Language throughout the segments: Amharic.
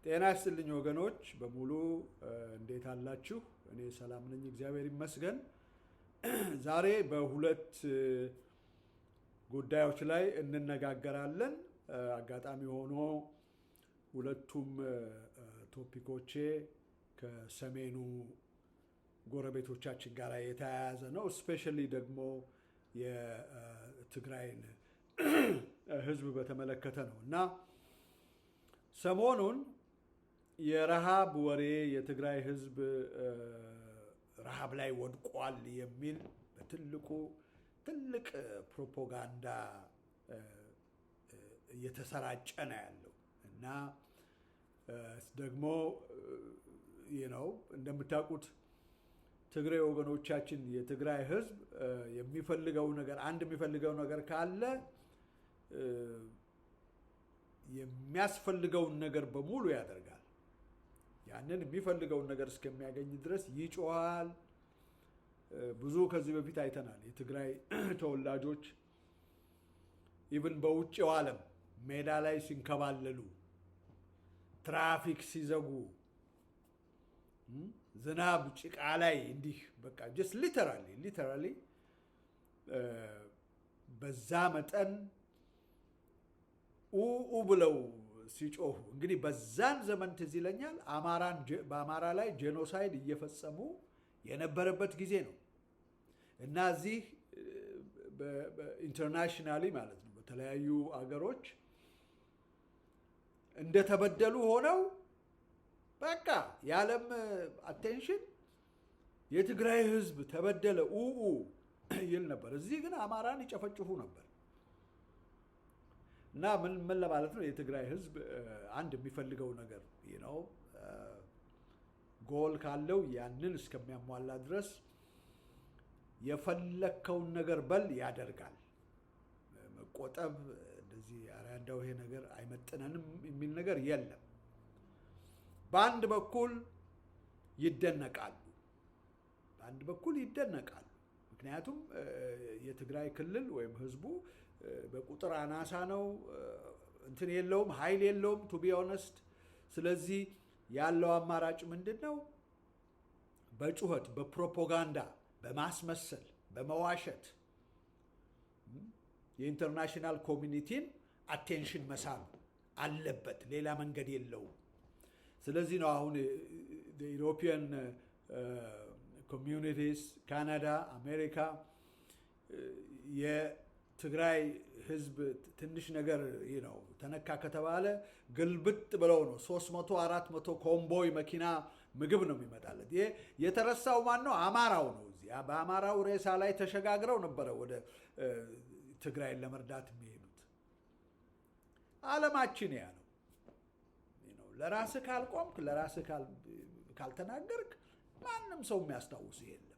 ጤና ይስጥልኝ ወገኖች በሙሉ እንዴት አላችሁ? እኔ ሰላም ነኝ፣ እግዚአብሔር ይመስገን። ዛሬ በሁለት ጉዳዮች ላይ እንነጋገራለን። አጋጣሚ ሆኖ ሁለቱም ቶፒኮቼ ከሰሜኑ ጎረቤቶቻችን ጋር የተያያዘ ነው። ስፔሻሊ ደግሞ የትግራይን ሕዝብ በተመለከተ ነው እና ሰሞኑን የረሃብ ወሬ የትግራይ ሕዝብ ረሃብ ላይ ወድቋል የሚል ትልቅ ፕሮፓጋንዳ እየተሰራጨ ነው ያለው እና ደግሞ እንደምታውቁት ትግራይ ወገኖቻችን የትግራይ ሕዝብ የሚፈልገው ነገር ካለ የሚያስፈልገውን ነገር በሙሉ ያደርጋል። ያንን የሚፈልገውን ነገር እስከሚያገኝ ድረስ ይጮሃል። ብዙ ከዚህ በፊት አይተናል። የትግራይ ተወላጆች ኢቭን በውጭው ዓለም ሜዳ ላይ ሲንከባለሉ፣ ትራፊክ ሲዘጉ፣ ዝናብ ጭቃ ላይ እንዲህ በቃ ጀስት ሊተራሊ በዛ መጠን ብለው ሲጮሁ እንግዲህ በዛን ዘመን ትዝ ይለኛል በአማራ ላይ ጄኖሳይድ እየፈጸሙ የነበረበት ጊዜ ነው እና እዚህ ኢንተርናሽናሊ ማለት ነው በተለያዩ አገሮች እንደተበደሉ ሆነው በቃ የዓለም አቴንሽን የትግራይ ሕዝብ ተበደለ ይል ነበር። እዚህ ግን አማራን ይጨፈጭፉ ነበር። እና ምን ለማለት ነው? የትግራይ ሕዝብ አንድ የሚፈልገው ነገር ጎል ካለው ያንን እስከሚያሟላ ድረስ የፈለከውን ነገር በል ያደርጋል። መቆጠብ እንደዚህ እንደው ይሄ ነገር አይመጥነንም የሚል ነገር የለም። በአንድ በኩል ይደነቃሉ። ምክንያቱም የትግራይ ክልል ወይም ሕዝቡ በቁጥር አናሳ ነው፣ እንትን የለውም፣ ኃይል የለውም ቱ ቢ ኦነስት። ስለዚህ ያለው አማራጭ ምንድን ነው? በጩኸት፣ በፕሮፓጋንዳ፣ በማስመሰል፣ በመዋሸት የኢንተርናሽናል ኮሚኒቲን አቴንሽን መሳብ አለበት። ሌላ መንገድ የለውም። ስለዚህ ነው አሁን ኢሮፒያን ኮሚዩኒቲስ፣ ካናዳ፣ አሜሪካ የትግራይ ሕዝብ ትንሽ ነገር ተነካ ከተባለ ግልብጥ ብለው ነው 300-400 ኮምቦይ መኪና ምግብ ነው የሚመጣለት። ይሄ የተረሳው ማን ነው? አማራው ነው። እዚህ በአማራው ሬሳ ላይ ተሸጋግረው ነበረ ወደ ትግራይን ለመርዳት የሚሄዱት። ዓለማችን ያ ነው። ለራስህ ካልቆምክ፣ ለራስህ ካልተናገርክ ማንም ሰው የሚያስታውስ የለም።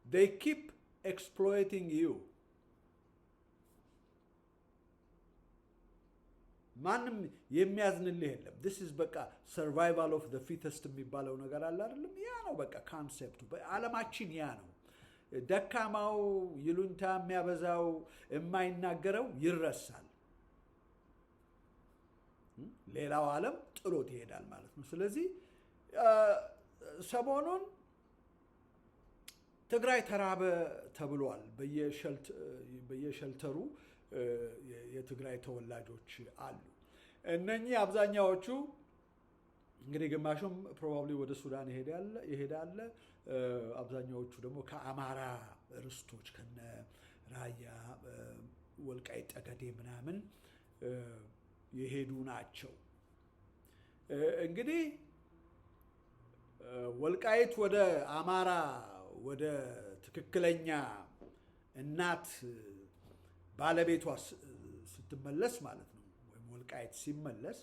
they keep exploiting you። ማንም የሚያዝንልህ የለም። this is በቃ survival of the fittest የሚባለው ነገር አለ አይደለም? ያ ነው በቃ ካንሴፕቱ። በዓለማችን ያ ነው። ደካማው፣ ይሉንታ የሚያበዛው፣ የማይናገረው ይረሳል። ሌላው ዓለም ጥሎት ይሄዳል ማለት ነው። ስለዚህ ሰሞኑን ትግራይ ተራበ ተብሏል። በየሸልተሩ የትግራይ ተወላጆች አሉ። እነኚህ አብዛኛዎቹ እንግዲህ ግማሹም ፕሮባብሊ ወደ ሱዳን ይሄዳል። አብዛኛዎቹ ደግሞ ከአማራ ርስቶች ከነ ራያ፣ ወልቃይት ጠገዴ ምናምን የሄዱ ናቸው። እንግዲህ ወልቃይት ወደ አማራ ወደ ትክክለኛ እናት ባለቤቷ ስትመለስ ማለት ነው፣ ወይም ወልቃይት ሲመለስ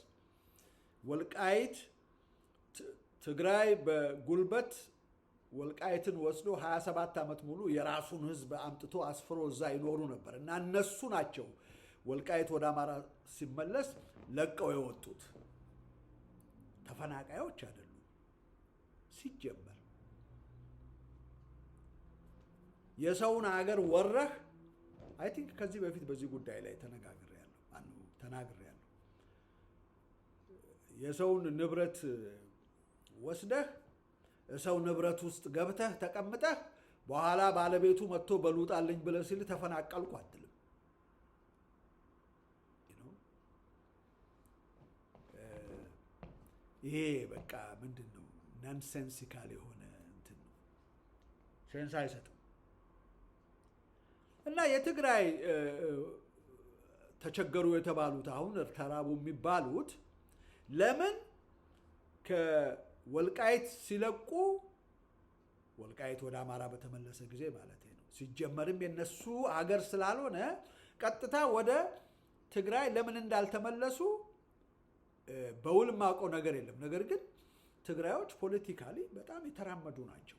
ወልቃይት ትግራይ በጉልበት ወልቃይትን ወስዶ 27 ዓመት ሙሉ የራሱን ሕዝብ አምጥቶ አስፍሮ እዛ ይኖሩ ነበር እና እነሱ ናቸው ወልቃይት ወደ አማራ ሲመለስ ለቀው የወጡት። ተፈናቃዮች አይደሉም ሲጀመር። የሰውን ሀገር ወረህ አይ ቲንክ ከዚህ በፊት በዚህ ጉዳይ ላይ ተናግሬያለሁ። የሰውን ንብረት ወስደህ ሰው ንብረት ውስጥ ገብተህ ተቀምጠህ በኋላ ባለቤቱ መጥቶ በሉጣልኝ ብለህ ሲል ተፈናቀልኩ አትልም። ይሄ በቃ ምንድነው ናንሴንሲካል የሆነ እንትን ነው፣ ሴንስ አይሰጥም። እና የትግራይ ተቸገሩ የተባሉት አሁን ተራቡ የሚባሉት ለምን ከወልቃይት ሲለቁ፣ ወልቃይት ወደ አማራ በተመለሰ ጊዜ ማለት ነው። ሲጀመርም የነሱ ሀገር ስላልሆነ ቀጥታ ወደ ትግራይ ለምን እንዳልተመለሱ በውል ማውቀው ነገር የለም። ነገር ግን ትግራዮች ፖለቲካሊ በጣም የተራመዱ ናቸው።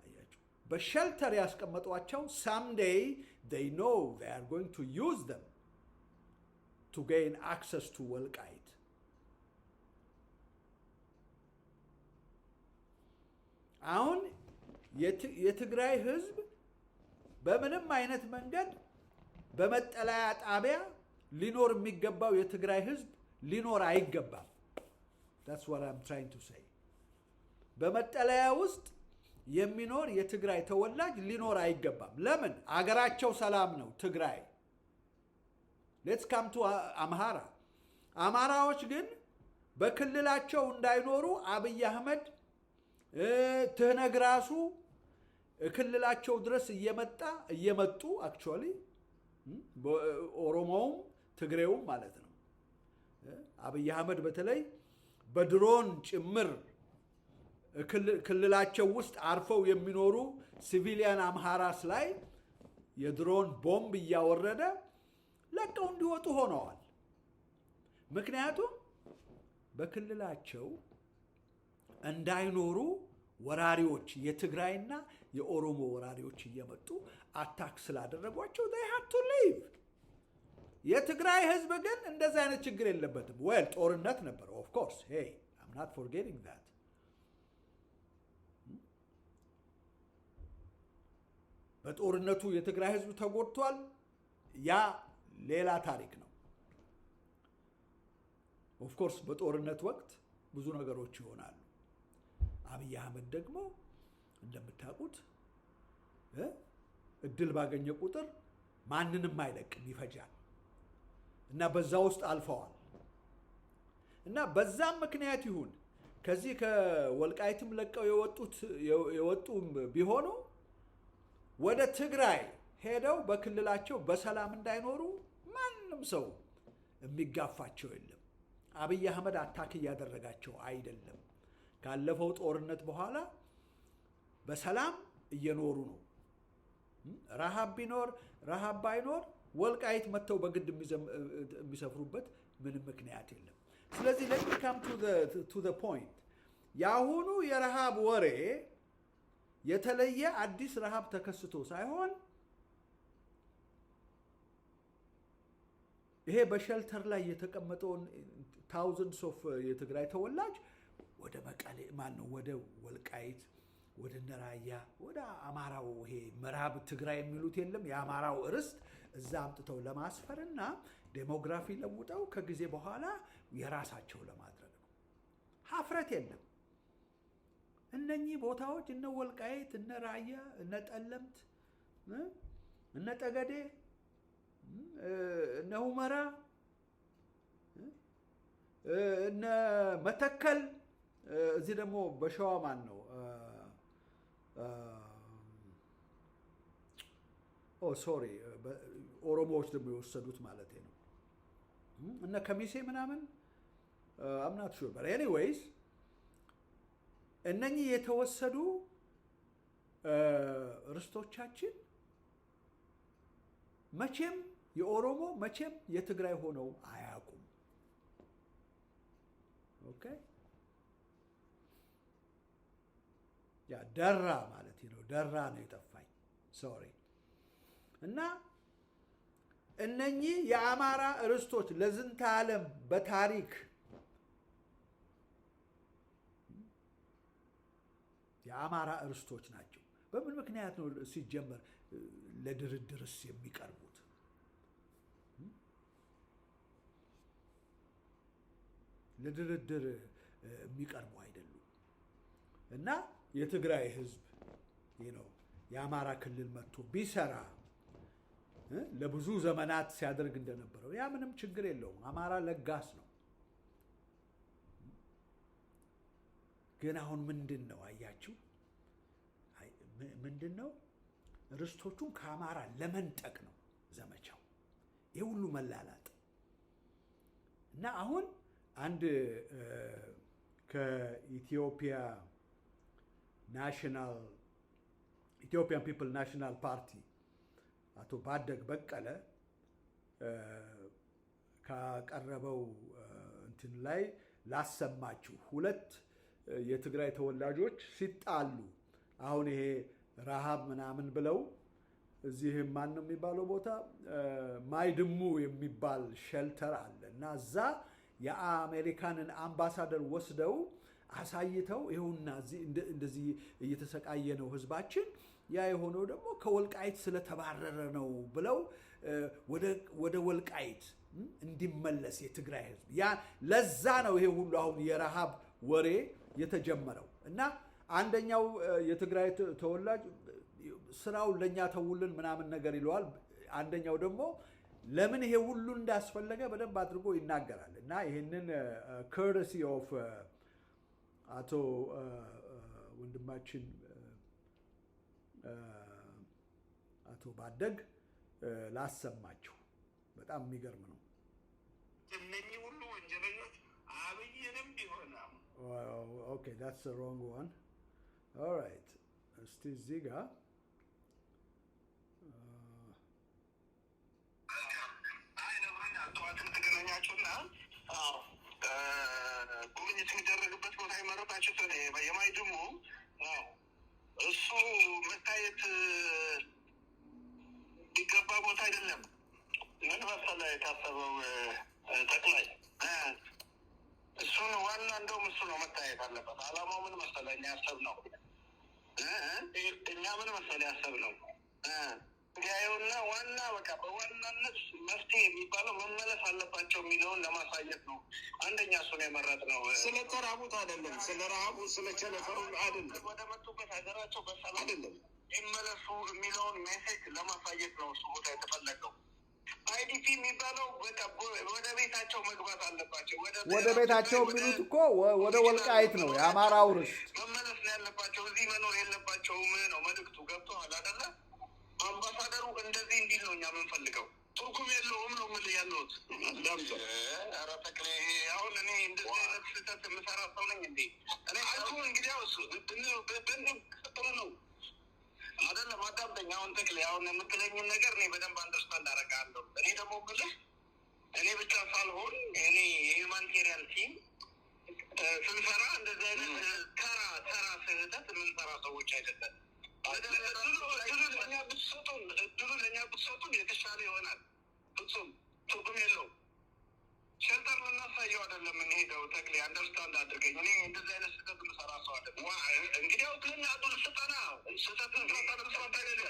አያችሁ፣ በሸልተር ያስቀመጧቸው someday they know they are going to use them to gain access to ወልቃይት። አሁን የትግራይ ህዝብ በምንም አይነት መንገድ በመጠለያ ጣቢያ ሊኖር የሚገባው የትግራይ ህዝብ ሊኖር አይገባም። that's what I'm trying to say። በመጠለያ ውስጥ የሚኖር የትግራይ ተወላጅ ሊኖር አይገባም። ለምን? አገራቸው ሰላም ነው ትግራይ። let's come to አምሃራ። አማራዎች ግን በክልላቸው እንዳይኖሩ አብይ አህመድ ትህነግ ራሱ ክልላቸው ድረስ እየመጡ actually ኦሮሞውም ትግሬውም ማለት ነው። አብይ አህመድ በተለይ በድሮን ጭምር ክልላቸው ውስጥ አርፈው የሚኖሩ ሲቪሊያን አምሃራስ ላይ የድሮን ቦምብ እያወረደ ለቀው እንዲወጡ ሆነዋል። ምክንያቱም በክልላቸው እንዳይኖሩ ወራሪዎች የትግራይና የኦሮሞ ወራሪዎች እየመጡ አታክ ስላደረጓቸው they had to leave። የትግራይ ህዝብ ግን እንደዛ አይነት ችግር የለበትም። well ጦርነት ነበር of course, hey I'm not forgetting that። በጦርነቱ የትግራይ ህዝብ ተጎድቷል። ያ ሌላ ታሪክ ነው። of course በጦርነት ወቅት ብዙ ነገሮች ይሆናሉ። አብይ አህመድ ደግሞ እንደምታውቁት እድል ባገኘ ቁጥር ማንንም አይለቅም፣ ይፈጃል። እና በዛ ውስጥ አልፈዋል። እና በዛም ምክንያት ይሁን ከዚህ ከወልቃይትም ለቀው የወጡም ቢሆኑ ወደ ትግራይ ሄደው በክልላቸው በሰላም እንዳይኖሩ ማንም ሰው የሚጋፋቸው የለም። አብይ አህመድ አታክ እያደረጋቸው አይደለም። ካለፈው ጦርነት በኋላ በሰላም እየኖሩ ነው። ረሃብ ቢኖር ረሃብ ባይኖር ወልቃይት መተው በግድ የሚሰፍሩበት ምንም ምክንያት የለም። ስለዚህ let me come to the point። ያሁኑ የረሃብ ወሬ የተለየ አዲስ ረሃብ ተከስቶ ሳይሆን ይሄ በሸልተር ላይ የተቀመጠውን thousands of የትግራይ ተወላጅ ወደ መቀሌ ወደ ወልቃይት ወደ ነራያ ወደ አማራው ይሄ ምዕራብ ትግራይ የሚሉት የለም የአማራው ርስት እዛ አምጥተው ለማስፈርና ዴሞግራፊ ለውጠው ከጊዜ በኋላ የራሳቸው ለማድረግ ነው። ሀፍረት የለም። እነኚህ ቦታዎች እነ ወልቃይት፣ እነ ራያ፣ እነ ጠለምት፣ እነ ጠገዴ፣ እነ ሁመራ፣ እነ መተከል፣ እዚህ ደግሞ በሸዋ ማን ነው ሶሪ ኦሮሞዎች ደግሞ የወሰዱት ማለት ነው። እነ ከሚሴ ምናምን I'm not sure but anyways እነኚህ የተወሰዱ ርስቶቻችን መቼም የኦሮሞ መቼም የትግራይ ሆነው አያውቁም። ኦኬ ያ ደራ ማለት ነው። ደራ ነው የጠፋኝ ሶሪ። እና እነኚህ የአማራ ርስቶች ለዝንተ ዓለም በታሪክ የአማራ ርስቶች ናቸው። በምን ምክንያት ነው ሲጀመር ለድርድርስ የሚቀርቡት? ለድርድር የሚቀርቡ አይደሉም። እና የትግራይ ህዝብ የአማራ ክልል መጥቶ ቢሰራ ለብዙ ዘመናት ሲያደርግ እንደነበረው ያ ምንም ችግር የለውም። አማራ ለጋስ ነው። ግን አሁን ምንድነው አያችሁ? ምንድነው ርስቶቹን ከአማራ ለመንጠቅ ነው ዘመቻው። ይሄ ሁሉ መላላጥ እና አሁን አንድ ከኢትዮጵያ ኢትዮጵያን ፒፕል ናሽናል ፓርቲ አቶ ባደግ በቀለ ካቀረበው እንትን ላይ ላሰማችሁ። ሁለት የትግራይ ተወላጆች ሲጣሉ አሁን ይሄ ረሃብ ምናምን ብለው እዚህ ማን ነው የሚባለው ቦታ ማይድሙ የሚባል ሼልተር አለ እና እዛ የአሜሪካንን አምባሳደር ወስደው አሳይተው ይሁንና እንደዚህ እየተሰቃየ ነው ህዝባችን፣ ያ የሆነው ደግሞ ከወልቃይት ስለተባረረ ነው ብለው ወደ ወልቃይት እንዲመለስ የትግራይ ህዝብ ያ ለዛ ነው ይሄ ሁሉ አሁን የረሃብ ወሬ የተጀመረው። እና አንደኛው የትግራይ ተወላጅ ስራው ለኛ ተውልን ምናምን ነገር ይለዋል። አንደኛው ደግሞ ለምን ይሄ ሁሉ እንዳስፈለገ በደንብ አድርጎ ይናገራል። እና ይሄንን courtesy of አቶ ወንድማችን አቶ ባደግ ላሰማችሁ። በጣም የሚገርም ነው። እነኚህ ሁሉ ወንጀለኞች አብይንም ቢሆን okay, that's the wrong one. All right, እስቲ እዚህ ጋር ጉብኝት የሚደረግበት ቦታ የመረጣችሁት የማይድሙ እሱ መታየት ቢገባ ቦታ አይደለም። ምን መሰለህ የታሰበው ጠቅላይ እሱን ዋና እንደውም እሱ ነው መታየት አለበት። አላማው ምን መሰለህ እኛ ያሰብነው ምን መሰለህ ያሰብነው እንዲያየውና ዋና በቃ በዋናነት መፍትሄ የሚባለው መመለስ አለባቸው የሚለውን ለማሳየት ነው። አንደኛ እሱን የመረጥነው ስለ ተራቡት አይደለም፣ ስለ ረሃቡ ስለ ቸነፈሩ አይደለም፣ ወደ መጡበት ሀገራቸው በሰላም አይደለም ይመለሱ የሚለውን ሜሴጅ ለማሳየት ነው እሱ ቦታ የተፈለገው። አይዲፒ የሚባለው በቃ ወደ ቤታቸው መግባት አለባቸው። ወደ ቤታቸው የሚሉት እኮ ወደ ወልቃይት ነው፣ የአማራው ርስት መመለስ ነው ያለባቸው። እዚህ መኖር የለባቸውም ነው መልዕክቱ። ገብቶሃል አይደለ? አምባሳደሩ እንደዚህ እንዲል ነው እኛ የምንፈልገው። ትርጉም የለውም ነው የምልህ ያለሁት። ኧረ ተክሌ አሁን እኔ እንደዚህ አይነት ስህተት የምሰራ ሰው ነኝ እንዴ? እኔ አልኩህ እንግዲህ እሱ ጥሩ ነው አይደለም። አዳምጠኝ አሁን ተክሌ፣ አሁን የምትለኝን ነገር እኔ በደንብ አንደርስታንድ አደርጋለሁ። እኔ ደግሞ የምልህ እኔ ብቻ ሳልሆን እኔ የሁማኒቴሪያን ቲም ስንሰራ እንደዚህ አይነት ተራ ስህተት የምንሰራ ሰዎች አይደለም። እድሉ ለእኛ ብትሰጡን የተሻለ ይሆናል። ፍጹም ትርጉም የለውም። ሸልተር ልናሳየው አይደለም የምንሄደው። ተክሌ አንደርስታንድ አድርገኝ። እኔ እንደዚህ አይነት ስህተት የምሰራ ሰው አይደለም። እንግዲህ አውትለኛ አዱል ስጠና ስህተት መስራት አይደለም።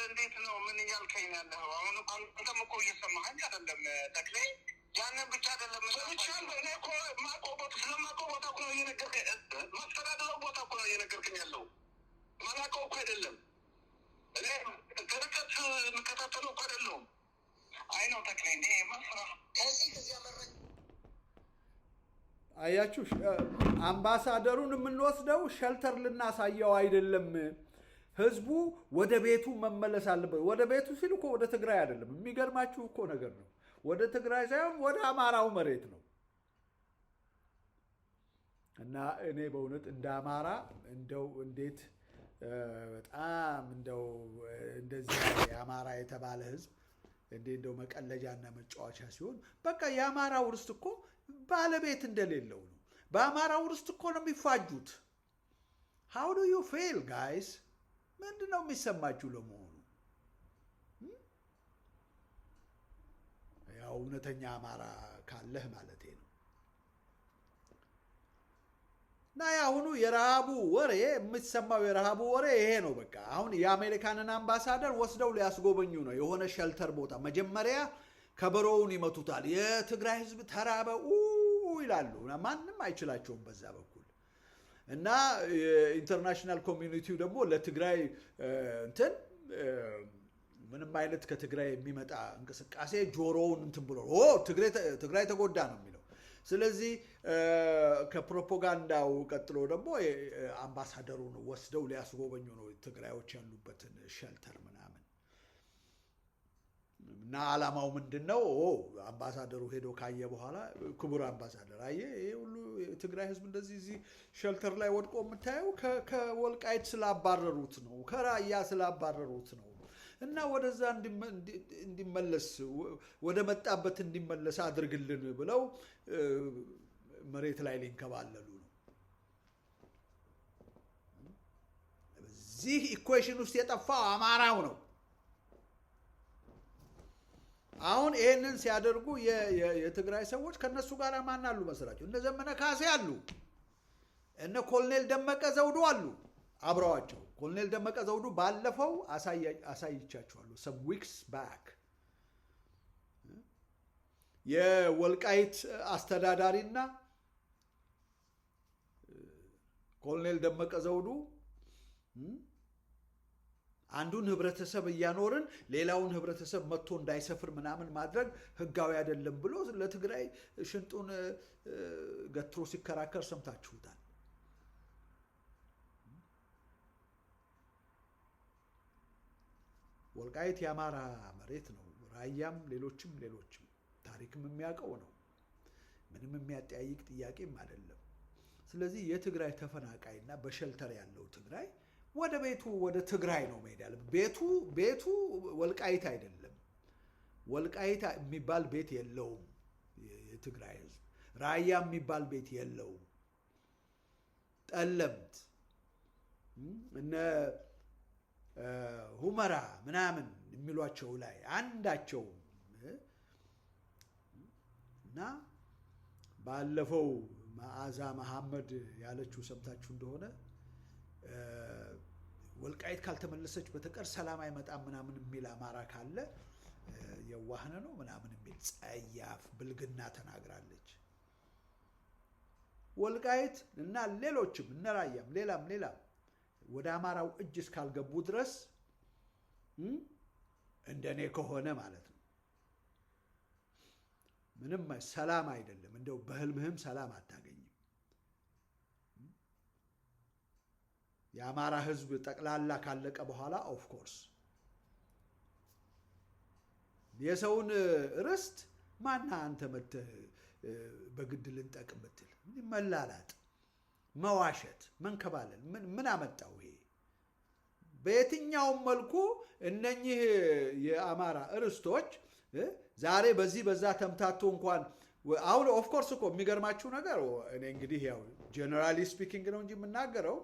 እንዴት ነው ምን እያልከኝ ያለኸው? አሁን አንተም እኮ እየሰማኸኝ አይደለም ተክሌ። ያንን ብቻ አይደለም ሰምቻለሁ። እኔ እኮ ስለማውቀው ቦታ እኮ ነው እየነገርከኝ፣ ማስተዳደረው ቦታ እኮ ነው እየነገርከኝ ያለው። ማላውቀው እኮ አይደለም። እኔ ከርቀት የምከታተለው እኮ አይደለሁም። አይ ነው ተክሌ እንዴ መስራ አያችሁ፣ አምባሳደሩን የምንወስደው ሸልተር ልናሳየው አይደለም። ህዝቡ ወደ ቤቱ መመለስ አለበት። ወደ ቤቱ ሲል እኮ ወደ ትግራይ አይደለም። የሚገርማችሁ እኮ ነገር ነው። ወደ ትግራይ ሳይሆን ወደ አማራው መሬት ነው። እና እኔ በእውነት እንደ አማራ እንደው እንዴት በጣም እንደው እንደዚህ የአማራ የተባለ ህዝብ እንደው መቀለጃና መጫወቻ ሲሆን በቃ የአማራው ርስት እኮ ባለቤት እንደሌለው ነው። በአማራው ርስት እኮ ነው የሚፋጁት። how do you feel guys? ምንድን ነው የሚሰማችሁ ለመሆኑ? ያው እውነተኛ አማራ ካለህ ማለት ነው። እና ያሁኑ የረሃቡ ወሬ የምትሰማው የረሃቡ ወሬ ይሄ ነው። በቃ አሁን የአሜሪካንን አምባሳደር ወስደው ሊያስጎበኙ ነው የሆነ ሸልተር ቦታ። መጀመሪያ ከበሮውን ይመቱታል። የትግራይ ህዝብ ተራበ ይላሉ ማንንም አይችላቸውም በዛ በኩል እና ኢንተርናሽናል ኮሚኒቲው ደግሞ ለትግራይ እንትን ምንም አይነት ከትግራይ የሚመጣ እንቅስቃሴ ጆሮውን እንትን ብሎ ትግራይ ተጎዳ ነው የሚለው ስለዚህ ከፕሮፓጋንዳው ቀጥሎ ደግሞ አምባሳደሩን ወስደው ሊያስጎበኙ ነው ትግራዮች ያሉበትን ሼልተር ምናምን እና ዓላማው ምንድነው አምባሳደሩ ሄዶ ካየ በኋላ ክቡር አምባሳደር አየ ይሄ ሁሉ የትግራይ ህዝብ እንደዚህ እዚህ ሼልተር ላይ ወድቆ የምታየው ከወልቃይት ስላባረሩት ነው ከራያ ስላባረሩት ነው እና ወደዛ እንዲመለስ ወደ መጣበት እንዲመለስ አድርግልን ብለው መሬት ላይ ሊንከባለሉ ነው በዚህ ኢኩዌሽን ውስጥ የጠፋው አማራው ነው አሁን ይሄንን ሲያደርጉ የትግራይ ሰዎች ከነሱ ጋር ማን አሉ መስላችሁ እነ ዘመነ ካሴ አሉ እነ ኮሎኔል ደመቀ ዘውዱ አሉ አብረዋቸው ኮሎኔል ደመቀ ዘውዱ ባለፈው አሳይቻችኋለሁ some weeks back የወልቃይት አስተዳዳሪና ኮሎኔል ደመቀ ዘውዱ አንዱን ህብረተሰብ እያኖርን ሌላውን ህብረተሰብ መጥቶ እንዳይሰፍር ምናምን ማድረግ ህጋዊ አይደለም ብሎ ለትግራይ ሽንጡን ገትሮ ሲከራከር ሰምታችሁታል ወልቃይት የአማራ መሬት ነው ራያም ሌሎችም ታሪክም የሚያውቀው ነው ምንም የሚያጠያይቅ ጥያቄም አይደለም ስለዚህ የትግራይ ተፈናቃይና በሸልተር ያለው ትግራይ ወደ ቤቱ ወደ ትግራይ ነው መሄዳል ቤቱ ወልቃይት አይደለም ወልቃይት የሚባል ቤት የለውም የትግራይ ህዝብ ራያ የሚባል ቤት የለውም ጠለምት እነ ሁመራ ምናምን የሚሏቸው ላይ አንዳቸው እና ባለፈው መዓዛ መሐመድ ያለችው ሰምታችሁ እንደሆነ ወልቃይት ካልተመለሰች በተቀር ሰላም አይመጣም ምናምን የሚል አማራ ካለ የዋህነ ነው ምናምን የሚል ጸያፍ ብልግና ተናግራለች ወልቃይት እና ሌሎችም እነ ራያም ሌላም ወደ አማራው እጅ እስካልገቡ ድረስ እንደኔ ከሆነ ማለት ነው ምንም ሰላም አይደለም እንደው በህልምህም ሰላም አታገኝም የአማራ ህዝብ ጠቅላላ ካለቀ በኋላ ኦፍ ኮርስ የሰውን ርስት ማና አንተ በግድ ልንጠቅም ብትል መላላጥ መዋሸት መንከባለል ምን አመጣው ይሄ በየትኛው መልኩ እነኚህ የአማራ ርስቶች ዛሬ በዚህ በዛ ተምታቶ እንኳን አሁን ኦፍ ኮርስ እኮ የሚገርማችሁ ነገር እኔ እንግዲህ ያው ጀነራሊ ስፒኪንግ ነው እንጂ የምናገረው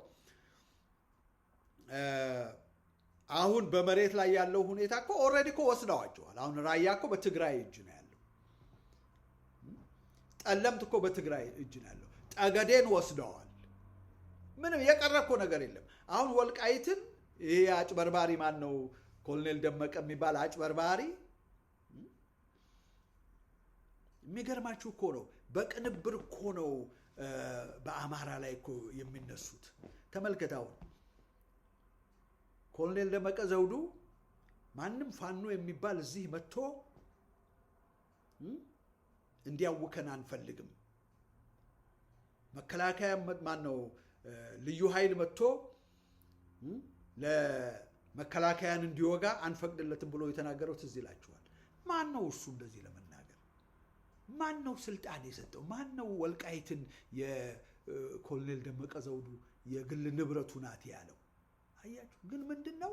አሁን በመሬት ላይ ያለው ሁኔታ እኮ ኦሬዲ እኮ ወስደዋቸዋል አሁን ራያ እኮ በትግራይ እጅ ነው ያለው ጠለምት እኮ በትግራይ እጅ ነው ያለው ጠገዴን ወስደዋል ምንም የቀረ እኮ ነገር የለም አሁን ወልቃይትን ይሄ አጭበርባሪ ማን ነው ኮሎኔል ደመቀ የሚባል አጭበርባሪ የሚገርማችሁ እኮ ነው በቅንብር እኮ ነው በአማራ ላይ እኮ የሚነሱት ተመልከታው ኮሎኔል ደመቀ ዘውዱ ማንም ፋኖ የሚባል እዚህ መጥቶ እንዲያውከን አንፈልግም መከላከያ ማን ነው ልዩ ኃይል መጥቶ ለመከላከያን እንዲወጋ አንፈቅድለትም ብሎ የተናገረው ትዝ ይላችኋል ማን ነው እሱ እንደዚህ ለመናገር ማን ነው ስልጣን የሰጠው ማን ነው ወልቃይትን የኮሎኔል ደመቀ ዘውዱ የግል ንብረቱ ናት ያለው አያችሁ ግን ምንድነው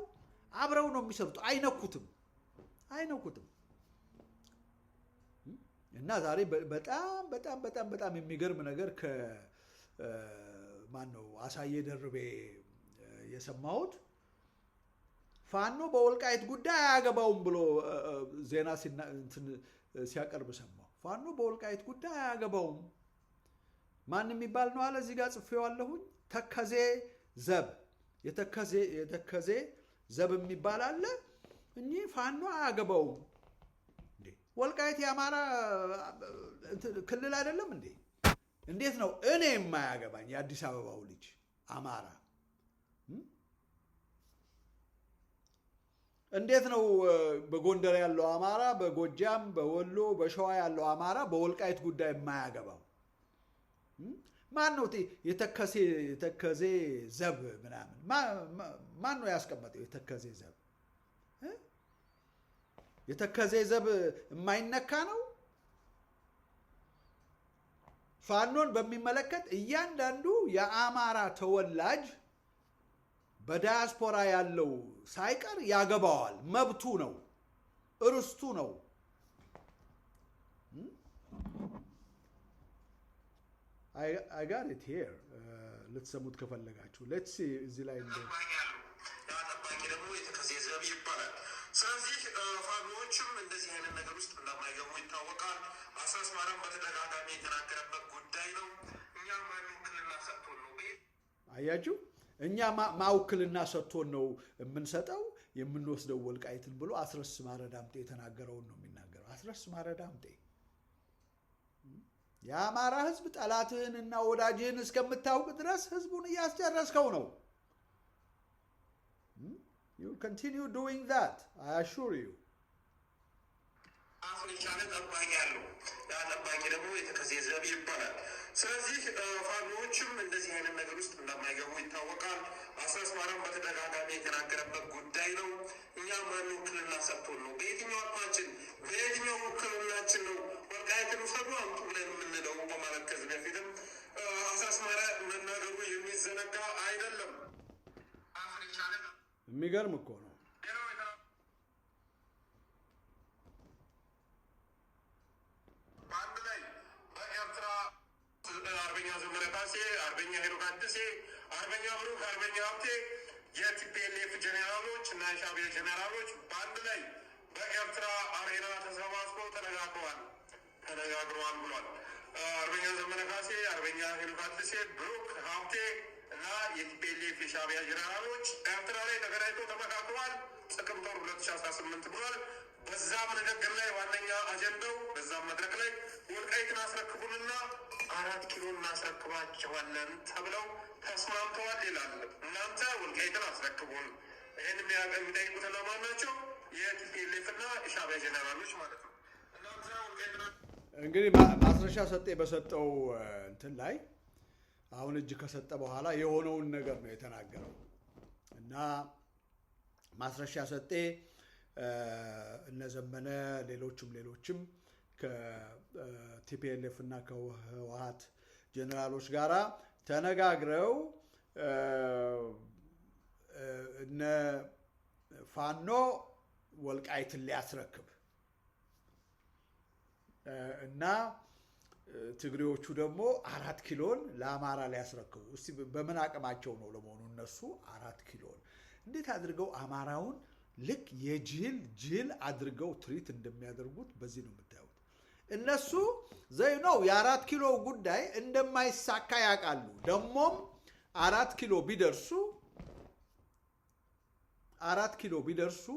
አብረው ነው የሚሰሩት አይነኩትም እና ዛሬ በጣም የሚገርም ነገር ማን ነው አሳየ ደርቤ የሰማሁት ፋኖ በወልቃይት ጉዳይ አያገባውም ብሎ ዜና ሲያቀርብ ሰማሁ ፋኖ በወልቃይት ጉዳይ አያገባውም ማን የሚባል ነው አለ እዚህ ጋር ጽፌዋለሁኝ ተከዜ ዘብ የተከዜ ዘብ የሚባል አለ እኚ ፋኖ አያገባውም እንዴ ወልቃይት የአማራ ክልል አይደለም እንዴ እንዴት ነው እኔ የማያገባኝ የአዲስ አበባው ልጅ አማራ እንዴት ነው በጎንደር ያለው አማራ በጎጃም በወሎ በሸዋ ያለው አማራ በወልቃይት ጉዳይ የማያገባው ማን ነው የተከዜ ዘብ ምናምን ማን ነው ያስቀመጠው የተከዜ ዘብ የተከዜ ዘብ የማይነካ ነው ፋኖን በሚመለከት እያንዳንዱ የአማራ ተወላጅ በዳያስፖራ ያለው ሳይቀር ያገባዋል መብቱ ነው እርስቱ ነው I got it here ልትሰሙት ከፈለጋችሁ let's see እዚህ ላይ እንደ ያጠባቂ ደግሞ የተከዜ ዘብ ይባላል ስለዚህ ፋኖዎችም እንደዚህ አይነት ነገር ውስጥ እንደማይገቡ ይታወቃል አስረስ ማረም በተደጋጋሚ የተናገረበት ጉዳይ ነው እኛ ማውክልና ሰጥቶን ነው አያችሁ እኛ ማውክልና ሰጥቶን ነው የምንሰጠው የምንወስደው ወልቃይትን ብሎ አስረስ ማረ ዳምጤ የተናገረውን ነው የሚናገረው አስረስ ማረ ዳምጤ የአማራ ህዝብ ጠላትህንና ወዳጅህን እስከምታውቅ ድረስ ህዝቡን እያስጨረስከው ነው you will continue doing that I assure you አፍሪካን ጠባቂ ያለው ያ ጠባቂ ደግሞ የተከዜ ዘብ ይባላል ስለዚህ ፋኖዎችም እንደዚህ አይነት ነገር ውስጥ እንደማይገቡ ይታወቃል አስረስ ማረም በተደጋጋሚ የተናገረበት ጉዳይ ነው እኛ ማውክልና ሰጥቶን ነው በየትኛው አቅማችን በየትኛው ውክልናችን ነው ወልቃይትን ውሰዱ አምጡ ብለን የምንለው በማለት ከዚህ በፊትም አስረስ ማረ መናገሩ የሚዘነጋ አይደለም የሚገርም እኮ ነው አርበኛ ዘመነ ካሴ አርበኛ ሄኖክ አዲሴ አርበኛ ብሩክ አርበኛ ሀብቴ የቲፒኤልኤፍ ጀኔራሎች እና የሻዕቢያ ጀኔራሎች በአንድ ላይ በኤርትራ አሬና ተሰባስበው ተነጋግረዋል ብሏል አርበኛ ዘመነ ካሴ አርበኛ ሄኖክ አዲሴ ብሩክ ሀብቴ እና የቲፒኤልኤፍ የሻዕቢያ ጀኔራሎች ኤርትራ ላይ ተገናኝተው ተመካክረዋል ጥቅምት 2018 ብሏል በዛም ንግግር ላይ ዋነኛ አጀንዳው በዛም መድረክ ላይ ወልቃይትን አስረክቡንና 4 ኪሎ እናስረክባቸዋለን ተብለው ተስማምተዋል ይላል እናንተ ወልቃይትን አስረክቡን ይህን የሚጠይቁት እነማን ናቸው የቲፒኤልኤፍ እና የሻዕቢያ ጀነራሎች ማለት ነው እናንተ ወልቃይትን እንግዲህ ማስረሻ ሰጤ በሰጠው እንትን ላይ አሁን እጅ ከሰጠ በኋላ የሆነውን ነገር ነው የተናገረው እና ማስረሻ ሰጤ እነዘመነ ሌሎችም ከቲፒኤልኤፍ እና ከህወሓት ጀነራሎች ጋራ ተነጋግረው እነ ፋኖ ወልቃይትን ሊያስረክብ እና ትግሬዎቹ ደግሞ 4 ኪሎን ለአማራ ሊያስረክቡ እስቲ በምን አቅማቸው ነው ለመሆኑ እነሱ 4 ኪሎን እንዴት አድርገው አማራውን ልክ የጅል አድርገው ትሪት እንደሚያደርጉት በዚህ ነው የምታዩት እነሱ ዘይ ነው የ4 ኪሎ ጉዳይ እንደማይሳካ ያውቃሉ ደግሞም 4 ኪሎ ቢደርሱ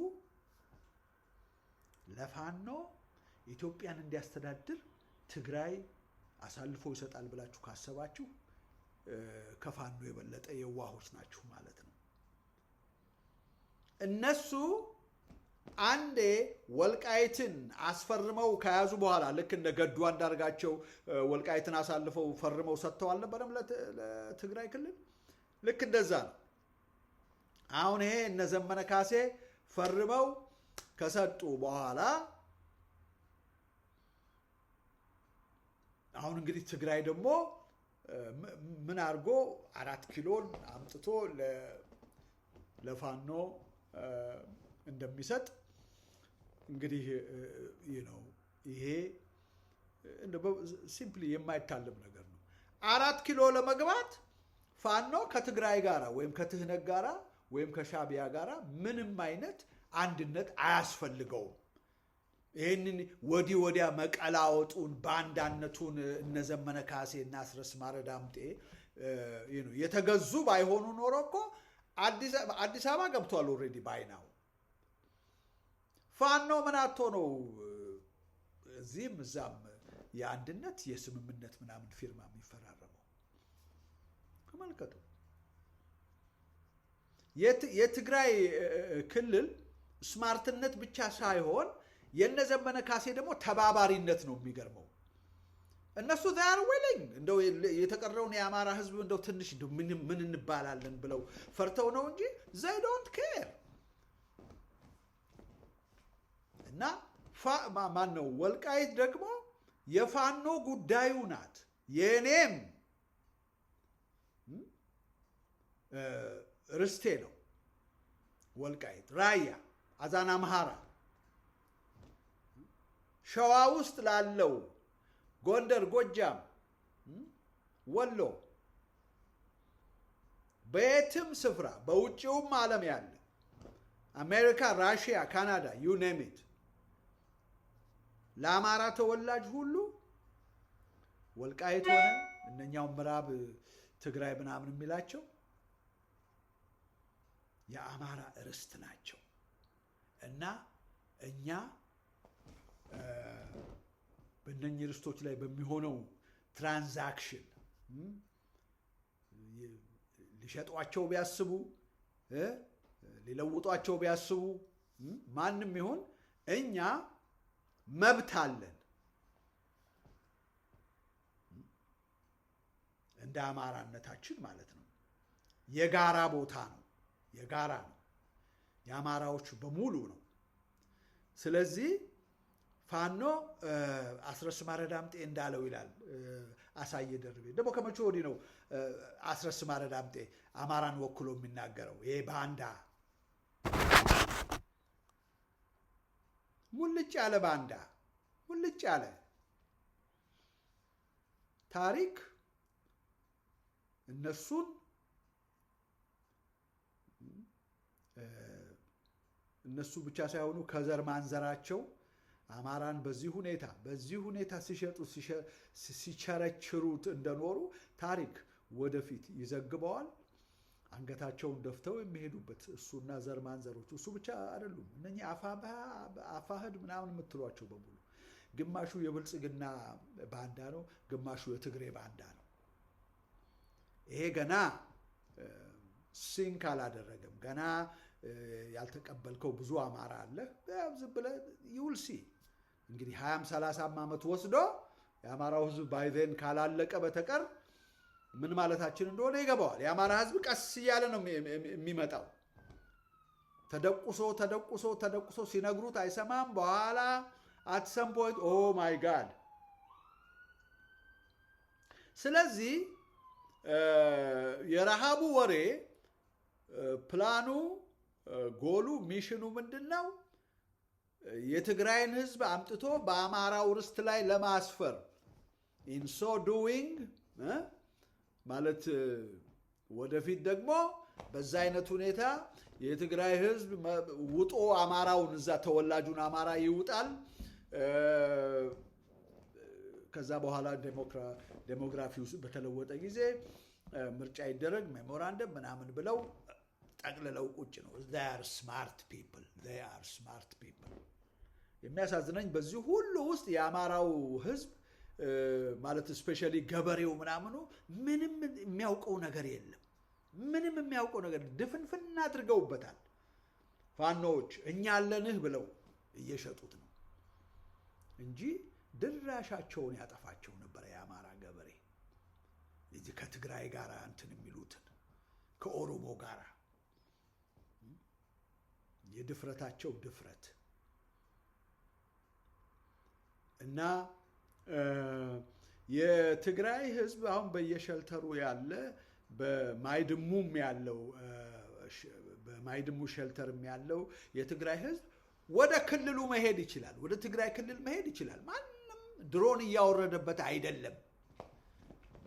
ለፋኖ ኢትዮጵያን እንዲያስተዳድር ትግራይ አሳልፎ ይሰጣል ብላችሁ ካሰባችሁ ከፋኖ የበለጠ የዋሆች ናችሁ ማለት ነው እነሱ አንዴ ወልቃይትን አስፈርመው ከያዙ በኋላ ልክ እንደ ገዱ አንዳርጋቸው ወልቃይትን አሳልፈው ፈርመው ሰጥተዋል ነበርም ለትግራይ ክልል ልክ እንደዛ ነው አሁን ይሄ እነ ዘመነ ካሴ ፈርመው ከሰጡ በኋላ አሁን እንግዲህ ትግራይ ደግሞ ምን አድርጎ 4 ኪሎን አምጥቶ ለፋኖ እንደሚሰጥ እንግዲህ ይሄ ሲምፕሊ የማይታለም ነገር ነው 4 ኪሎ ለመግባት ፋኖ ከትግራይ ጋራ ወይም ከትህነግ ጋራ ወይም ከሻዕቢያ ጋራ ምንም አይነት አንድነት አያስፈልገውም ይሄንን ወዲያ መቀላወጡን ባንዳነቱን እነዘመነ ካሴ እና አስረስ ማረ ዳምጤ የተገዙ ባይሆኑ ኖሮ እኮ አዲስ አበባ ገብቷል ኦሬዲ ባይናው ፋኖ ምን አጥቶ ነው እዚህም እዛም የአንድነት የስምምነት ምናምን ፊርማ የሚፈራረመው? ተመልከቱ። የትግራይ ክልል ስማርትነት ብቻ ሳይሆን የነዘመነ ካሴ ደግሞ ተባባሪነት ነው የሚገርመው። እነሱ ዛሬ ዊሊንግ እንደው የተቀረውን የአማራ ህዝብ እንደው ትንሽ ምን እንባላለን ብለው ፈርተው ነው እንጂ they don't care። እና ማን ነው ወልቃይት ደግሞ የፋኖ ጉዳዩ ናት። የኔም ርስቴ ነው ወልቃይት፣ ራያ፣ አዛና፣ አምሃራ፣ ሸዋ ውስጥ ላለው ጎንደር፣ ጎጃም፣ ወሎ፣ በየትም ስፍራ በውጭውም ዓለም ያለ አሜሪካ፣ ራሽያ፣ ካናዳ ዩ ኔም ኢት ለአማራ ተወላጅ ሁሉ ወልቃይት ሆነ እነኛው ምዕራብ ትግራይ ምናምን የሚላቸው የአማራ ርስት ናቸው። እና እኛ በእነኚህ ርስቶች ላይ በሚሆነው ትራንዛክሽን ሊሸጧቸው ቢያስቡ ሊለውጧቸው ቢያስቡ ማንም ይሁን እኛ መብት አለን። እንደ አማራነታችን ማለት ነው። የጋራ ቦታ ነው፣ የጋራ ነው፣ የአማራዎች በሙሉ ነው። ስለዚህ ፋኖ አስረስ ማረ ዳምጤ እንዳለው ይላል አሳየ ደርቤ። ደግሞ ከመቼ ወዲህ ነው አስረስ ማረ ዳምጤ አማራን ወክሎ የሚናገረው? ይሄ ባንዳ ሙልጭ ያለ ባንዳ፣ ሙልጭ ያለ ታሪክ እነሱን እነሱ ብቻ ሳይሆኑ ከዘር ማንዘራቸው አማራን በዚህ ሁኔታ ሲሸጡ ሲቸረችሩት እንደኖሩ ታሪክ ወደፊት ይዘግበዋል። አንገታቸውን ደፍተው የሚሄዱበት እሱና ዘር ማንዘሮች እሱ ብቻ አይደሉም። እነኚህ አፋህድ ምናምን የምትሏቸው በሙሉ ግማሹ የብልጽግና ባንዳ ነው፣ ግማሹ የትግሬ ባንዳ ነው። ይሄ ገና ሲንክ አላደረገም። ገና ያልተቀበልከው ብዙ አማራ አለ። ዝም ብለህ ይውልሲ እንግዲህ 20-30 ዓመት ወስዶ የአማራው ህዝብ ባይዘን ካላለቀ በተቀር ምን ማለታችን እንደሆነ ይገባዋል። የአማራ ህዝብ ቀስ እያለ ነው የሚመጣው። ተደቁሶ ሲነግሩት አይሰማም። በኋላ at some point oh my god። ስለዚህ የረሃቡ ወሬ ፕላኑ፣ ጎሉ፣ ሚሽኑ ምንድነው? የትግራይን ህዝብ አምጥቶ በአማራው ርስት ላይ ለማስፈር in so doing ማለት ወደፊት ደግሞ በዛ አይነት ሁኔታ የትግራይ ህዝብ ውጦ አማራውን እዛ ተወላጁን አማራ ይውጣል። ከዛ በኋላ ዴሞግራፊው በተለወጠ ጊዜ ምርጫ ይደረግ ሜሞራንደም ምናምን ብለው ጠቅልለው ቁጭ ነው። they are smart people። የሚያሳዝነኝ በዚህ ሁሉ ውስጥ የአማራው ህዝብ ማለት ስፔሻሊ ገበሬው ምናምኑ ምንም የሚያውቀው ነገር የለም። ምንም የሚያውቀው ነገር ድፍንፍን አድርገውበታል። ፋኖዎች እኛ አለንህ ብለው እየሸጡት ነው እንጂ ድራሻቸውን ያጠፋቸው ነበር። የአማራ ገበሬ እዚህ ከትግራይ ጋር እንትን የሚሉትን ከኦሮሞ ጋር የድፍረታቸው ድፍረት እና የትግራይ ህዝብ አሁን በየሸልተሩ ያለ በማይድሙም ያለው በማይድሙ ሸልተርም ያለው የትግራይ ህዝብ ወደ ክልሉ መሄድ ይችላል። ወደ ትግራይ ክልል መሄድ ይችላል። ማንም ድሮን እያወረደበት አይደለም።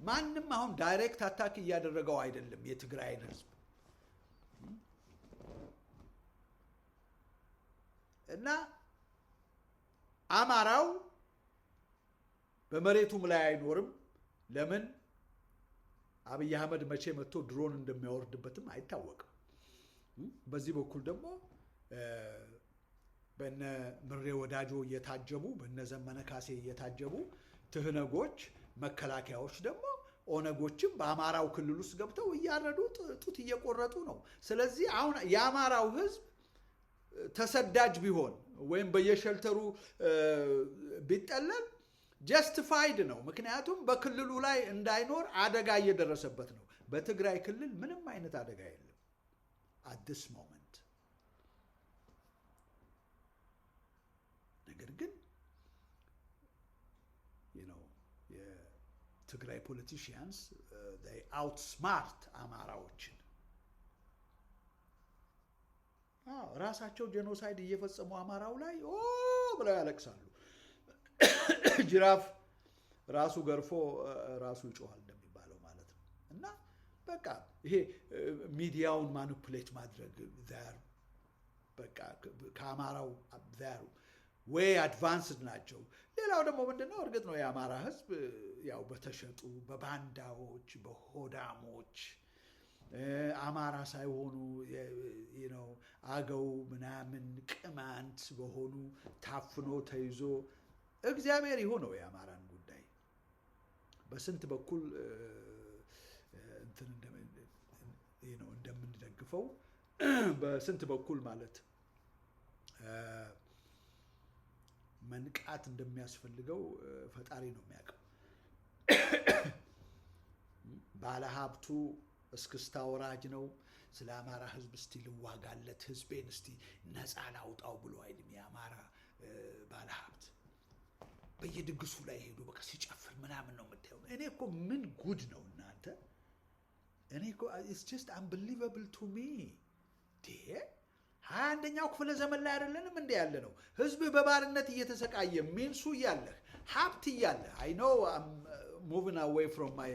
ማንም አሁን ዳይሬክት አታክ እያደረገው አይደለም የትግራይን ህዝብ። እና አማራው በመሬቱም ላይ አይኖርም። ለምን? አብይ አህመድ መቼ መጥቶ ድሮን እንደሚያወርድበትም አይታወቅም። በዚህ በኩል ደግሞ በነ ምሬ ወዳጆ እየታጀቡ በነ ዘመነ ካሴ እየታጀቡ ትህነጎች መከላከያዎች ደግሞ ኦነጎችም በአማራው ክልል ውስጥ ገብተው እያረዱ ጡት እየቆረጡ ነው። ስለዚህ አሁን የአማራው ህዝብ ተሰዳጅ ቢሆን ወይም በየሸልተሩ ቢጠለል ጀስቲፋይድ ነው። ምክንያቱም በክልሉ ላይ እንዳይኖር አደጋ እየደረሰበት ነው። በትግራይ ክልል ምንም አይነት አደጋ የለም at this moment። ነገር ግን የትግራይ ፖለቲሽያንስ they outsmart አማራዎችን። ራሳቸው ጄኖሳይድ እየፈጸሙ አማራው ላይ ብለው ያለቅሳሉ። ጅራፍ ራሱ ገርፎ ራሱ ይጮሃል እንደሚባለው ማለት ነው። እና በቃ ይሄ ሚዲያውን ማኒፑሌት ማድረግ በቃ ከአማራው ወይ አድቫንስድ ናቸው። ሌላው ደግሞ ምንድነው እርግጥ ነው የአማራ ህዝብ ያው በተሸጡ በባንዳዎች በሆዳሞች አማራ ሳይሆኑ አገው ምናምን ቅማንት በሆኑ ታፍኖ ተይዞ እግዚአብሔር ይሁነው የአማራን ጉዳይ በስንት በኩል እንደምንደግፈው በስንት በኩል ማለት መንቃት እንደሚያስፈልገው ፈጣሪ ነው የሚያውቀው። ባለሀብቱ እስክስታ ወራጅ ነው። ስለ አማራ ህዝብ እስቲ ልዋጋለት ህዝቤን እስቲ ነፃ ላውጣው ብሎ አይልም የአማራ ባለሀብት። በየድግሱ ላይ ሄዶ በቃ ሲጨፍር ምናምን ነው የምታየው። እኔ እኮ ምን ጉድ ነው እናንተ! እኔ እኮ it's just unbelievable to me። 21ኛው ክፍለ ዘመን ላይ አይደለንም እንደ ያለ ነው። ህዝብ በባርነት እየተሰቃየ ሚንሱ እያለህ ሀብት እያለህ I know I'm moving away from my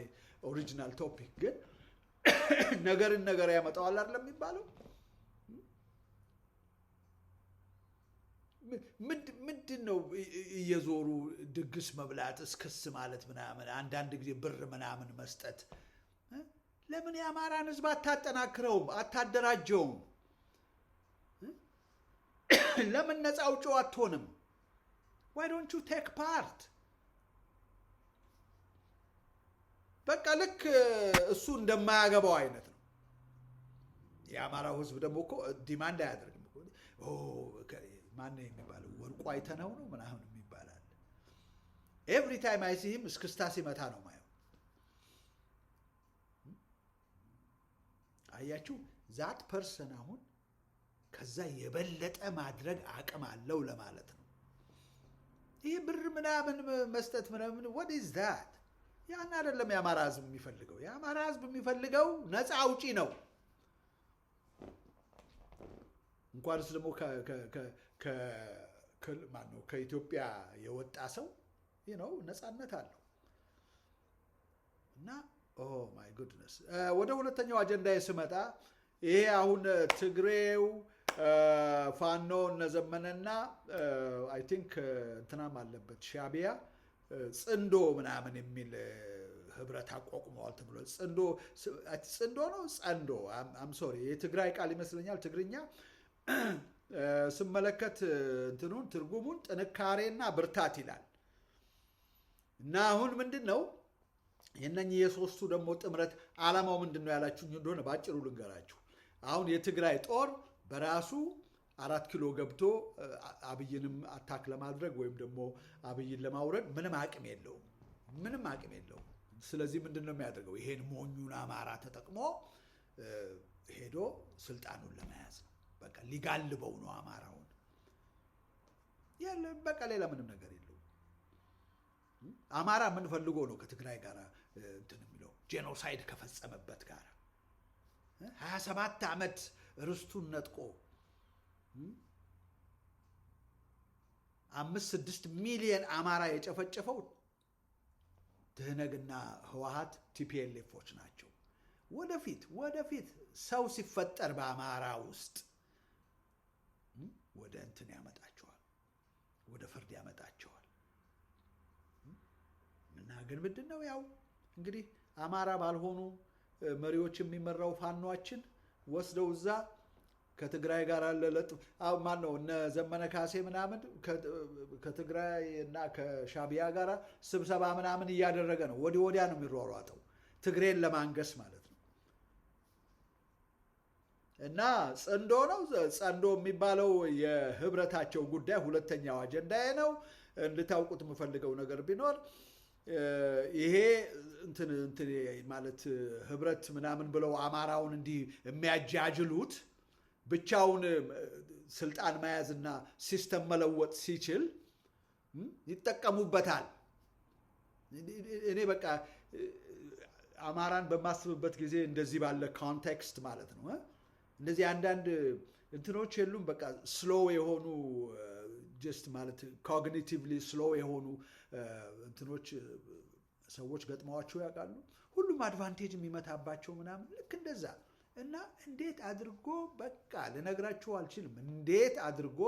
original topic ግን ነገርን ነገር ያመጣዋል አይደለም የሚባለው። ምንድን ነው እየዞሩ ድግስ መብላት እስክስ ማለት ምናምን አንዳንድ ጊዜ ብር ምናምን መስጠት? ለምን የአማራን ህዝብ አታጠናክረውም? አታደራጀውም? ለምን ነፃ አውጪው አትሆንም? why don't you take part? በቃ ልክ እሱ እንደማያገባው አይነት ነው። የአማራው ህዝብ ደግሞ እኮ ዲማንድ አያደርግም እኮ ማን ነው የሚባለው ወርቁ አይተነው ነው ምናምን የሚባላል። ኤቭሪ ታይም አይ ሲ ሂም እስክስታ ሲመታ ነው ማየው። አያችሁ ዛት ፐርሰን አሁን ከዛ የበለጠ ማድረግ አቅም አለው ለማለት ነው። ይሄ ብር ምናምን መስጠት ምናምን what is that? ያን አይደለም የአማራ ህዝብ የሚፈልገው። የአማራ ህዝብ የሚፈልገው ነፃ አውጪ ነው። እንኳንስ ደግሞ ከኢትዮጵያ የወጣ ሰው ነፃነት አለው። እና ማይ ጉድነስ ወደ ሁለተኛው አጀንዳ ስመጣ ይሄ አሁን ትግሬው ፋኖ እነዘመነና አይ ቲንክ እንትናም አለበት ሻቢያ ጽንዶ ምናምን የሚል ህብረት አቋቁመዋል ተብሎ ጽንዶ ነው ጸንዶ አም ሶሪ የትግራይ ቃል ይመስለኛል ትግርኛ ስመለከት እንትኑን ትርጉሙን ጥንካሬና ብርታት ይላል። እና አሁን ምንድነው የነኚህ የሶስቱ ደግሞ ጥምረት ዓላማው ምንድነው ያላችሁኝ እንደሆነ ባጭሩ ልንገራችሁ። አሁን የትግራይ ጦር በራሱ 4 ኪሎ ገብቶ አብይንም አታክ ለማድረግ ወይም ደግሞ አብይን ለማውረድ ምንም አቅም የለውም። ስለዚህ ምንድነው የሚያደርገው? ይሄን ሞኙን አማራ ተጠቅሞ ሄዶ ስልጣኑን ለመያዝ ነው። በቃ ሊጋልበው ነው አማራውን። በቃ ሌላ ምንም ነገር የለውም። አማራ ምን ፈልጎ ነው ከትግራይ ጋር እንትን የሚለው ጄኖሳይድ ከፈጸመበት ጋር 27 ዓመት ርስቱን ነጥቆ 5-6 ሚሊዮን አማራ የጨፈጨፈው ትህነግና ህወሓት ቲፒኤልኤፎች ናቸው። ወደፊት ሰው ሲፈጠር በአማራ ውስጥ ወደ እንትን ያመጣቸዋል፣ ወደ ፍርድ ያመጣቸዋል። እና ግን ምንድነው ያው እንግዲህ አማራ ባልሆኑ መሪዎች የሚመራው ፋኗችን ወስደው እዛ ከትግራይ ጋር ለለጥ ማን ነው እነ ዘመነ ካሴ ምናምን ከትግራይ እና ከሻቢያ ጋር ስብሰባ ምናምን እያደረገ ነው። ወዲያ ነው የሚሯሯጠው ትግሬን ለማንገስ ማለት ነው። እና ጸንዶ ነው ጸንዶ የሚባለው የህብረታቸው ጉዳይ ሁለተኛው አጀንዳዬ ነው። እንድታውቁት የምፈልገው ነገር ቢኖር ይሄ እንትን ማለት ህብረት ምናምን ብለው አማራውን እንዲህ የሚያጃጅሉት ብቻውን ስልጣን መያዝና ሲስተም መለወጥ ሲችል ይጠቀሙበታል። እኔ በቃ አማራን በማስብበት ጊዜ እንደዚህ ባለ ኮንቴክስት ማለት ነው። እንደዚህ አንዳንድ እንትኖች የሉም በቃ ስሎው የሆኑ ጀስት ማለት ኮግኒቲቭሊ ስሎው የሆኑ እንትኖች ሰዎች ገጥመዋቸው ያውቃሉ። ሁሉም አድቫንቴጅ የሚመታባቸው ምናምን ልክ እንደዛ እና እንዴት አድርጎ በቃ ልነግራችሁ አልችልም። እንዴት አድርጎ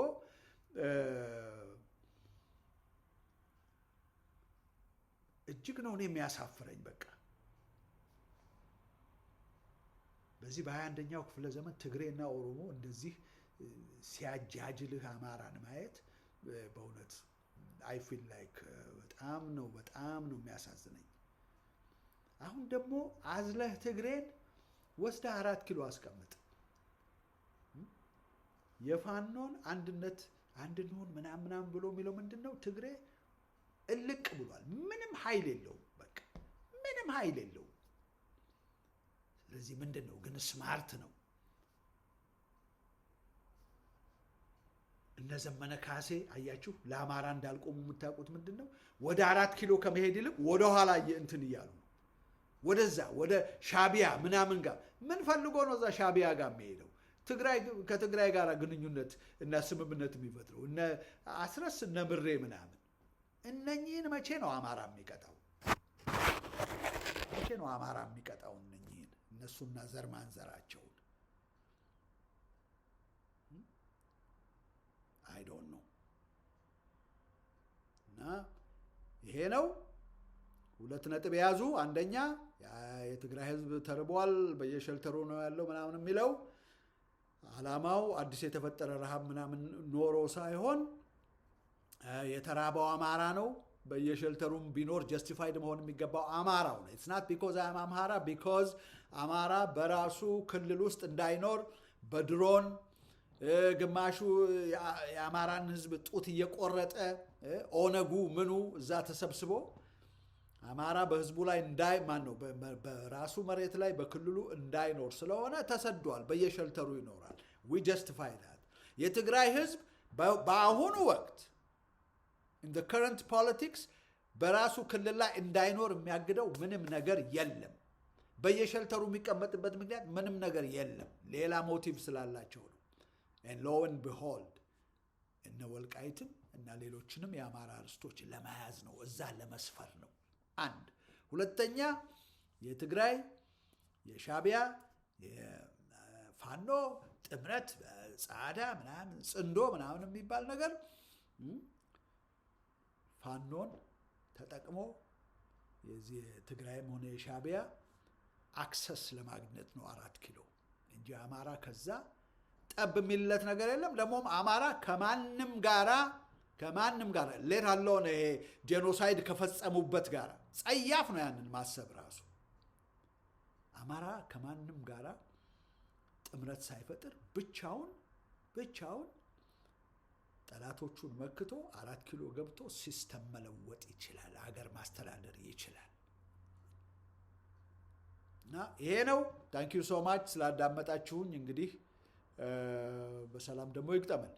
እጅግ ነው እኔ የሚያሳፍረኝ። በቃ በዚህ በ21ኛው ክፍለ ዘመን ትግሬና ኦሮሞ እንደዚህ ሲያጃጅልህ አማራን ማየት በእውነት አይ ፊል ላይክ በጣም ነው የሚያሳዝነኝ። አሁን ደግሞ አዝለህ ትግሬን ወስደ 4 ኪሎ አስቀምጥ። የፋኖን አንድነት አንድንሆን ምናምን ብሎ የሚለው ምንድነው? ትግሬ እልቅ ብሏል። ምንም ኃይል የለውም። በቃ ምንም ኃይል የለውም። ስለዚህ ምንድነው ግን ስማርት ነው። እነ ዘመነ ካሴ አያችሁ ለአማራ እንዳልቆሙ የምታውቁት ምንድነው? ወደ 4 ኪሎ ከመሄድ ይልቅ ወደ ኋላ እንትን እያሉ ወደዛ ወደ ሻቢያ ምናምን ጋር ምን ፈልጎ ነው እዛ ሻቢያ ጋር የሚሄደው? ከትግራይ ጋር ግንኙነት እና ስምምነት የሚፈጥረው እነ አስረስ እነ ምሬ ምናምን እነኚህን መቼ ነው አማራ የሚቀጣው? መቼ ነው አማራ የሚቀጣው? እነኚህን እነሱና ዘር ማንዘራቸውን አይ ዶንት ኖ። እና ይሄ ነው 2 ነጥብ የያዙ። አንደኛ የትግራይ ህዝብ ተርቧል፣ በየሸልተሩ ነው ያለው ምናምን የሚለው ዓላማው አዲስ የተፈጠረ ረሃብ ምናምን ኖሮ ሳይሆን የተራበው አማራ ነው። በየሸልተሩም ቢኖር ጀስቲፋይድ መሆን የሚገባው አማራው ነው። ኢትስ ናት ቢኮዝ አይ አም አማራ ቢኮዝ አማራ በራሱ ክልል ውስጥ እንዳይኖር በድሮን ግማሹ የአማራን ህዝብ ጡት እየቆረጠ ኦነጉ ምኑ እዛ ተሰብስቦ አማራ በህዝቡ ላይ በራሱ መሬት ላይ በክልሉ እንዳይኖር ስለሆነ ተሰዷል። በየሸልተሩ ይኖራል። we justify that። የትግራይ ህዝብ በአሁኑ ወቅት in the current politics በራሱ ክልል ላይ እንዳይኖር የሚያግደው ምንም ነገር የለም። በየሸልተሩ የሚቀመጥበት ምክንያት ምንም ነገር የለም። ሌላ ሞቲቭ ስላላቸው ነው። and lo and behold እነ ወልቃይትም እና ሌሎችንም የአማራ ርስቶች ለመያዝ ነው፣ እዛ ለመስፈር ነው። አንድ ሁለተኛ የትግራይ የሻቢያ የፋኖ ጥምረት ጻዳ ምናምን ጽንዶ ምናምን የሚባል ነገር ፋኖን ተጠቅሞ የዚህ ትግራይም ሆነ የሻቢያ አክሰስ ለማግኘት ነው 4 ኪሎ እንጂ አማራ ከዛ ጠብ የሚልለት ነገር የለም። ደግሞም አማራ ከማንም ጋራ ሌት አለውን ይሄ ጄኖሳይድ ከፈጸሙበት ጋራ ጸያፍ ነው ያንን ማሰብ ራሱ። አማራ ከማንም ጋራ ጥምረት ሳይፈጥር ብቻውን ጠላቶቹን መክቶ 4 ኪሎ ገብቶ ሲስተም መለወጥ ይችላል፣ ሀገር ማስተዳደር ይችላል። እና ይሄ ነው። ታንክ ዩ ሶ ማች ስላዳመጣችሁኝ። እንግዲህ በሰላም ደግሞ ይግጠመን።